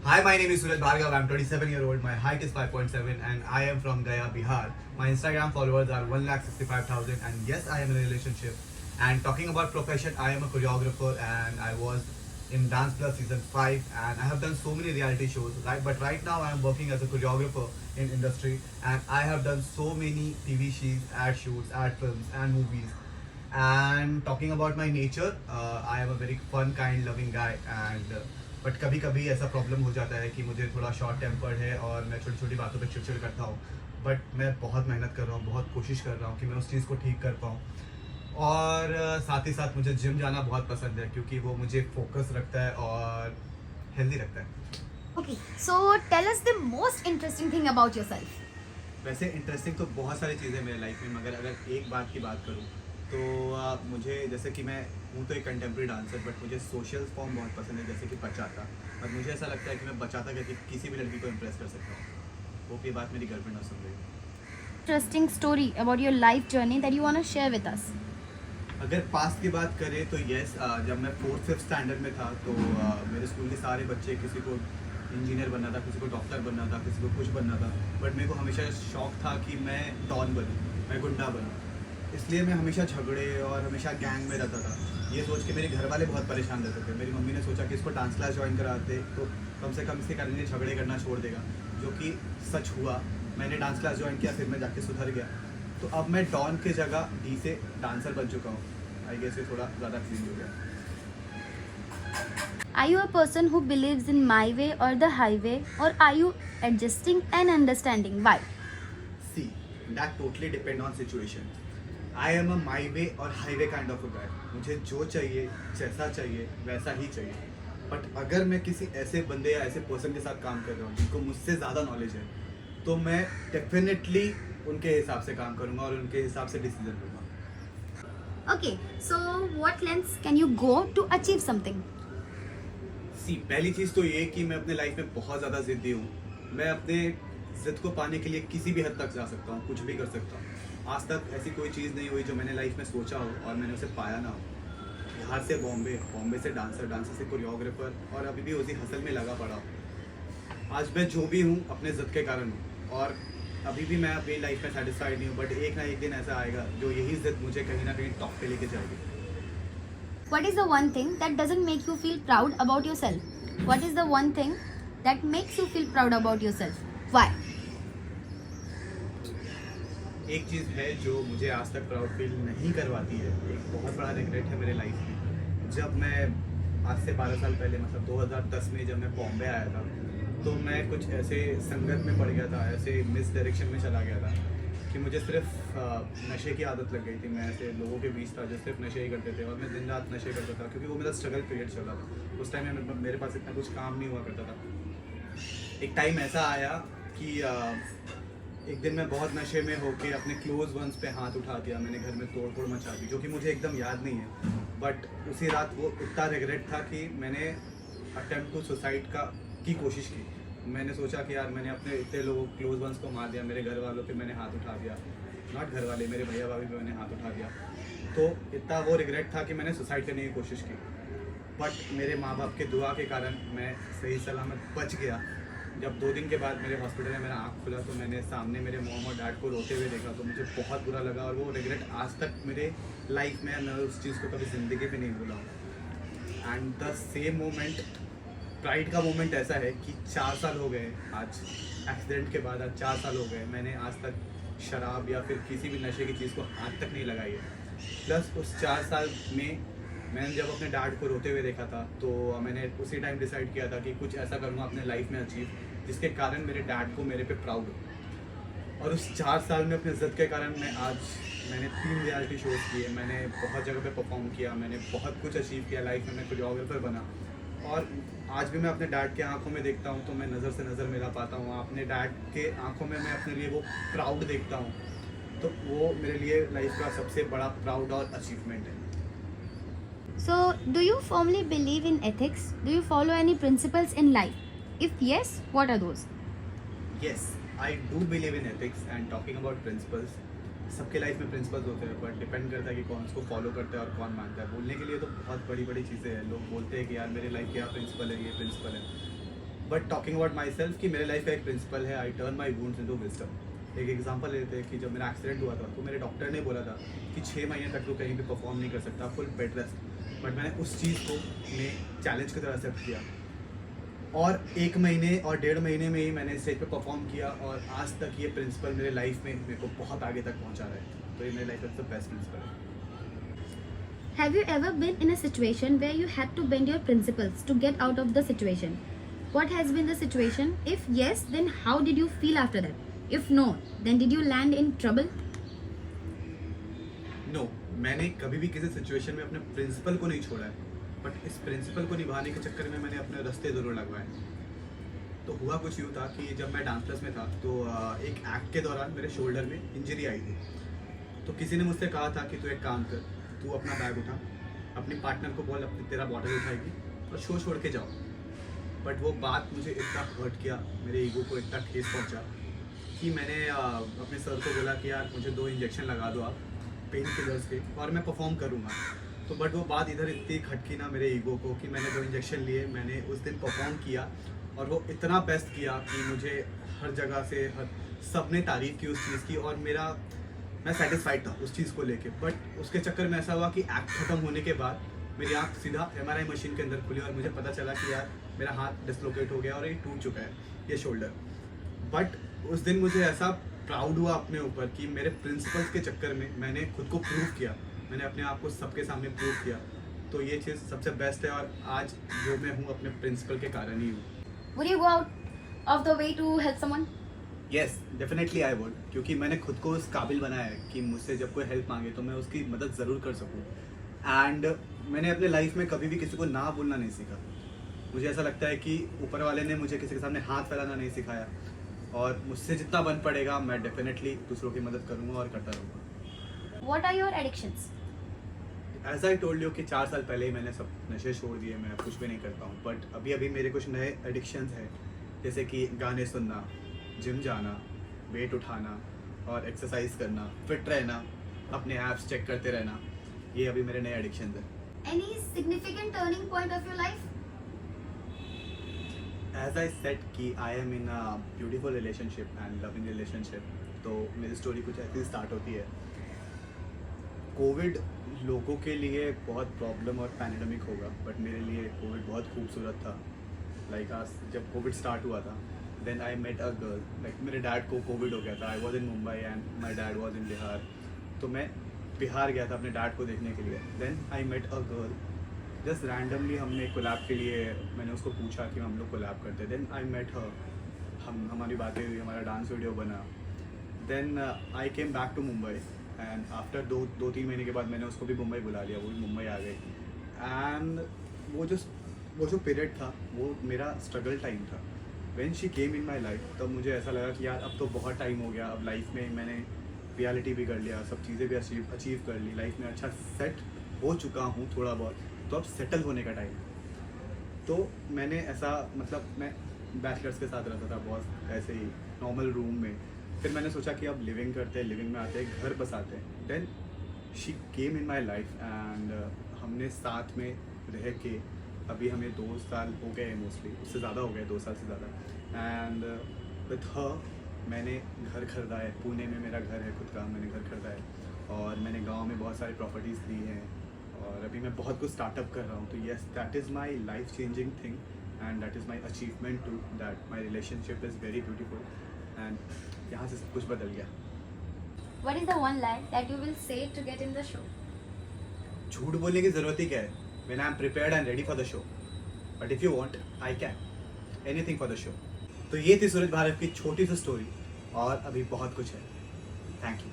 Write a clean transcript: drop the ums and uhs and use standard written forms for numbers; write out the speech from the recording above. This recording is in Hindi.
Hi, my name is Suraj Bhargav. I'm 27-year-old. My height is 5.7 and I am from Gaya, Bihar. My Instagram followers are 1,65,000 and yes, I am in a relationship. And talking about profession, I am a choreographer and I was in Dance Plus season 5 and I have done so many reality shows. Right, but right now I am working as a choreographer in industry and I have done so many TV shows, ad shoots, ad films and movies. And talking about my nature, I am a very fun, kind, loving guy and but कभी कभी ऐसा प्रॉब्लम हो जाता है कि मुझे थोड़ा शॉर्ट टेम्पर्ड है और मैं छोटी छोटी बातों पे चिड़चिड़ करता हूँ. बट मैं बहुत मेहनत कर रहा हूँ, बहुत कोशिश कर रहा हूँ कि मैं उस चीज़ को ठीक कर पाऊँ. और साथ ही साथ मुझे जिम जाना बहुत पसंद है क्योंकि वो मुझे फोकस रखता है और हेल्दी रखता है. Okay, so tell us the most interesting thing about yourself. वैसे इंटरेस्टिंग तो बहुत सारी चीज़ें मेरे लाइफ में, मगर अगर एक बात की बात करूँ तो मुझे जैसे कि मैं हूँ तो एक कंटेम्प्रेरी डांसर, बट मुझे सोशल फॉर्म बहुत पसंद है जैसे कि बचाता. और मुझे ऐसा लगता है कि मैं बचाता करके किसी भी लड़की को इम्प्रेस कर सकता हूँ. वो ये बात मेरी गर्लफ्रेंड ना सुन रही हो. Interesting story about your life journey that you want to share with us. अगर पास्ट की बात करें तो यस, जब मैं 4th-5th स्टैंडर्ड में था तो मेरे स्कूल के सारे बच्चे, किसी को इंजीनियर बनना था, किसी को डॉक्टर बनना था, किसी को कुछ बनना था. बट मेरे को हमेशा शौक था कि मैं डॉन बनूँ, मैं गुंडा बनूँ. इसलिए मैं हमेशा झगड़े और हमेशा गैंग में रहता था. ये सोच के मेरे घर वाले बहुत परेशान रहते थे. मेरी मम्मी ने सोचा कि इसको डांस क्लास ज्वाइन कराते तो कम से कम इसके कारण ये झगड़े करना छोड़ देगा, जो कि सच हुआ. मैंने डांस क्लास ज्वाइन किया, फिर मैं जाके सुधर गया. तो अब मैं डॉन के जगह डी से डांसर बन चुका हूँ. आई गेस ये थोड़ा ज़्यादा क्लीन हो गया. Are you a person who believes in my way or the highway, or are you adjusting and understanding? Why? See, that totally depend on situation. I am a my way और highway kind of a guy. मुझे जो चाहिए, जैसा चाहिए, वैसा ही चाहिए. बट अगर मैं किसी ऐसे बंदे या ऐसे पर्सन के साथ काम कर रहा हूँ जिनको मुझसे ज़्यादा नॉलेज है, तो मैं डेफिनेटली उनके हिसाब से काम करूँगा और उनके हिसाब से डिसीजन लूँगा. Okay, so what lengths can you go to achieve something? सी, पहली चीज़ तो ये कि मैं अपने लाइफ में बहुत ज़्यादा ज़िद्दी हूँ. मैं अपने ज़िद को पाने के लिए किसी भी हद तक जा सकता हूँ, कुछ भी कर सकता हूँ. आज तक ऐसी कोई चीज़ नहीं हुई जो मैंने लाइफ में सोचा हो और मैंने उसे पाया ना हो. बिहार से बॉम्बे, बॉम्बे से डांसर, डांसर से कोरियोग्राफर और अभी भी उसी हसल में लगा पड़ा हूँ. आज मैं जो भी हूँ अपने ज़िद के कारण हूँ और अभी भी मैं अपनी लाइफ में सेटिस्फाइड नहीं हूँ. बट एक ना एक दिन ऐसा आएगा जो यही ज़िद मुझे कहीं ना कहीं टॉप पे लेके जाएगी. What is the one thing that doesn't make you feel proud about yourself? What is the one thing that makes you feel proud about yourself? Why? एक चीज़ है जो मुझे आज तक प्राउड फील नहीं करवाती है. एक बहुत बड़ा रिग्रेट है मेरे लाइफ में. जब मैं आज से 12 साल पहले, मतलब 2010 में जब मैं बॉम्बे आया था, तो मैं कुछ ऐसे संगत में पड़ गया था, ऐसे मिस डायरेक्शन में चला गया था कि मुझे सिर्फ नशे की आदत लग गई थी. मैं ऐसे लोगों के बीच था जो सिर्फ नशे ही करते थे और मैं दिन रात नशे करता था क्योंकि वो मेरा स्ट्रगल पीरियड चल रहा था. उस टाइम में मेरे पास इतना कुछ काम नहीं हुआ करता था. एक टाइम ऐसा आया कि एक दिन मैं बहुत नशे में होके अपने क्लोज वंस पे हाथ उठा दिया. मैंने घर में तोड़ फोड़ मचा दी, जो कि मुझे एकदम याद नहीं है. बट उसी रात वो इतना रिग्रेट था कि मैंने अटेम्प्ट टू सुसाइड की कोशिश की. मैंने सोचा कि यार मैंने अपने इतने लोगों क्लोज वंस को मार दिया. मेरे घर वालों पे मैंने हाथ उठा दिया, नॉट घर वाले, मेरे भैया भाभी पे मैंने हाथ उठा दिया. तो इतना वो रिग्रेट था कि मैंने सुसाइड करने की कोशिश की. बट मेरे माँ बाप के दुआ के कारण मैं सही सलामत बच गया. जब 2 दिन के बाद मेरे हॉस्पिटल में मेरा आँख खुला तो मैंने सामने मेरे मॉम और डैड को रोते हुए देखा, तो मुझे बहुत बुरा लगा. और वो रिग्रेट आज तक मेरे लाइफ में, मैं उस चीज़ को कभी ज़िंदगी में नहीं भूला हूँ. And the same moment, pride का मोमेंट ऐसा है कि 4 साल हो गए आज एक्सीडेंट के बाद. आज 4 साल हो गए, मैंने आज तक शराब या फिर किसी भी नशे की चीज़ को हाथ तक नहीं लगाई है. प्लस उस 4 साल में मैंने जब अपने डैड को रोते हुए देखा था तो मैंने उसी टाइम डिसाइड किया था कि कुछ ऐसा करूँगा अपने लाइफ में अचीव जिसके कारण मेरे डैड को मेरे पे प्राउड हो. और उस 4 साल में अपने ज़िद के कारण मैंने 3 रियलिटी शोज़ किए, मैंने बहुत जगह पे परफॉर्म किया, मैंने बहुत कुछ अचीव किया लाइफ में. मैं कोरियोग्राफर बना और आज भी मैं अपने डैड के आंखों में देखता हूँ तो मैं नज़र से नज़र मिला पाता हूँ. अपने डैड के आंखों में मैं अपने लिए वो प्राउड देखता हूँ. तो वो मेरे लिए लाइफ का सबसे बड़ा प्राउड और अचीवमेंट है. So, do you firmly believe in ethics? Do you follow any principles in life? If yes, what are those? Yes, I do believe in ethics and talking about principles. सबके लाइफ में प्रिंसिपल्स होते हैं, बट डिपेंड करता है कि कौन उसको फॉलो करता है और कौन मानता है. बोलने के लिए तो बहुत बड़ी बड़ी चीज़ें हैं. लोग बोलते हैं कि यार मेरे लाइफ के यहाँ प्रिंसिपल है, ये प्रिंसिपल है. But talking about my self कि मेरे लाइफ का एक प्रिंसिपल है, I turn my wounds into wisdom. एक एग्जांपल लेते हैं कि जब मेरा एक्सीडेंट हुआ था तो मेरे डॉक्टर ने बोला था कि 6 महीने तक तो कहीं भी परफॉर्म नहीं कर सकता, फुल बेड रेस्ट। बट मैंने उस चीज़ को ने चैलेंज की तरह एक्सेप्ट किया और 1 महीने और 1.5 महीने में ही मैंने स्टेज पे परफॉर्म किया और आज तक ये प्रिंसिपल मेरे लाइफ में मेरे को बहुत आगे तक पहुंचा रहा है। तो ये मेरे लाइफ का सबसे बेस्ट प्रिंसिपल है। Have you ever been in a situation where you had to bend your principles to get out of the situation? What has been the situation? If yes, then how did you feel after that? If no, then did you land in trouble? No, मैंने कभी भी किसी सिचुएशन में अपने प्रिंसिपल को नहीं छोड़ा है, बट इस प्रिंसिपल को निभाने के चक्कर में मैंने अपने रास्ते ज़रूर लगवाए। तो हुआ कुछ यूँ था कि जब मैं डांस क्लास में था तो एक एक्ट के दौरान मेरे शोल्डर में इंजरी आई थी। तो किसी ने मुझसे कहा था कि तू एक काम कर, तू अपना बैग उठा, अपनी पार्टनर को बोल अपनी तेरा बॉटल उठाएगी और शो छोड़ के जाओ। बट वो बात मुझे इतना हर्ट किया, मेरे ईगो को इतना ठेस पहुंचा कि मैंने अपने सर को बोला कि यार मुझे 2 इंजेक्शन लगा दो आप पेन किलर्स के और मैं परफॉर्म करूँगा। तो बट वो बात इधर इतनी खटकी ना मेरे ईगो को कि मैंने 2 इंजेक्शन लिए, मैंने उस दिन परफॉर्म किया और वो इतना बेस्ट किया कि मुझे हर जगह से सब ने तारीफ़ की उस चीज़ की और मैं सेटिस्फाइड था उस चीज़ को लेके। बट उसके चक्कर में ऐसा हुआ कि एक्ट खत्म होने के बाद मेरी आँख सीधा MRI मशीन के अंदर खुली और मुझे पता चला कि यार मेरा हाथ डिसलोकेट हो गया और ये टूट चुका है, ये शोल्डर। बट उस दिन मुझे ऐसा प्राउड हुआ अपने ऊपर कि मेरे प्रिंसिपल्स के चक्कर में मैंने खुद को प्रूव किया, मैंने अपने आप को सबके सामने प्रूव किया। तो ये चीज़ सबसे बेस्ट है और आज जो मैं हूँ अपने प्रिंसिपल के कारण ही हूँ। Would you go out of the way to help someone? Yes, definitely I would, क्योंकि मैंने खुद को उस काबिल बनाया है कि मुझसे जब कोई हेल्प मांगे तो मैं उसकी मदद ज़रूर कर सकूँ। एंड मैंने अपने लाइफ में कभी भी किसी को ना बोलना नहीं सीखा। मुझे ऐसा लगता है कि ऊपर वाले ने मुझे किसी के सामने हाथ फैलाना नहीं सिखाया और मुझसे जितना बन पड़ेगा मैं डेफिनेटली दूसरों की मदद करूँगा और करता रहूँगा। What are your addictions? As I told you कि 4 साल पहले ही मैंने सब नशे छोड़ दिए, मैं कुछ भी नहीं करता हूँ। बट अभी अभी मेरे कुछ नए एडिक्शंस हैं, जैसे कि गाने सुनना, जिम जाना, वेट उठाना और एक्सरसाइज करना, फिट रहना, अपने ऐप्स चेक करते रहना। ये अभी मेरे नए एडिक्शंस हैं। Any significant turning point of your life? As I said कि I am in a beautiful relationship and loving relationship. तो मेरी स्टोरी कुछ ऐसी स्टार्ट होती है। कोविड लोगों के लिए बहुत प्रॉब्लम और पैंडेमिक होगा, बट मेरे लिए कोविड बहुत खूबसूरत था। लाइक आज जब कोविड स्टार्ट हुआ था then I met a girl. Like मेरे डैड को कोविड हो गया था, I was in Mumbai and my dad was in Bihar. तो मैं बिहार गया था अपने डैड को देखने के लिए। Then I met a girl, just randomly हमने कोलैब के लिए मैंने उसको पूछा कि हम लोग कोलैब करते। देन आई मेट हर, हमारी बातें हुई, हमारा डांस वीडियो बना। Then I came back to Mumbai and after 2-3 महीने के बाद मैंने उसको भी मुंबई बुला लिया, वो भी मुंबई आ गई। एंड वो जो पीरियड था वो मेरा स्ट्रगल टाइम था। When she came in my life तब मुझे ऐसा लगा कि यार अब तो बहुत टाइम हो गया, अब लाइफ में मैंने रियलिटी भी कर लिया, सब चीज़ें भी अचीव कर ली, लाइफ में अच्छा सेट हो चुका हूँ थोड़ा बहुत, तो अब सेटल होने का टाइम। तो मैंने ऐसा मैं बैचलर्स के साथ रहता था बहुत ऐसे ही नॉर्मल रूम में। फिर मैंने सोचा कि अब लिविंग करते हैं, लिविंग में आते हैं, घर बसाते हैं। Then she came in my life and हमने साथ में रह के अभी हमें 2 साल हो गए हैं, मोस्टली उससे ज़्यादा हो गए, 2 साल से ज़्यादा। एंड विथ हर मैंने घर खरीदा है, पुणे में मेरा घर है खुद का, मैंने घर खरीदा है और मैंने गांव में बहुत सारी प्रॉपर्टीज़ ली हैं और अभी मैं बहुत कुछ स्टार्टअप कर रहा हूँ। तो yes, that is my life changing thing and that is my achievement too, that my relationship is very beautiful and यहाँ से सब कुछ बदल गया। What is the one lie that you will say to get in the show? झूठ बोलने की ज़रूरत ही क्या है? When I am prepared and ready for the show. But if you want, I can. Anything for the show. तो ये थी सूरज भारत की छोटी सी स्टोरी और अभी बहुत कुछ है। Thank you.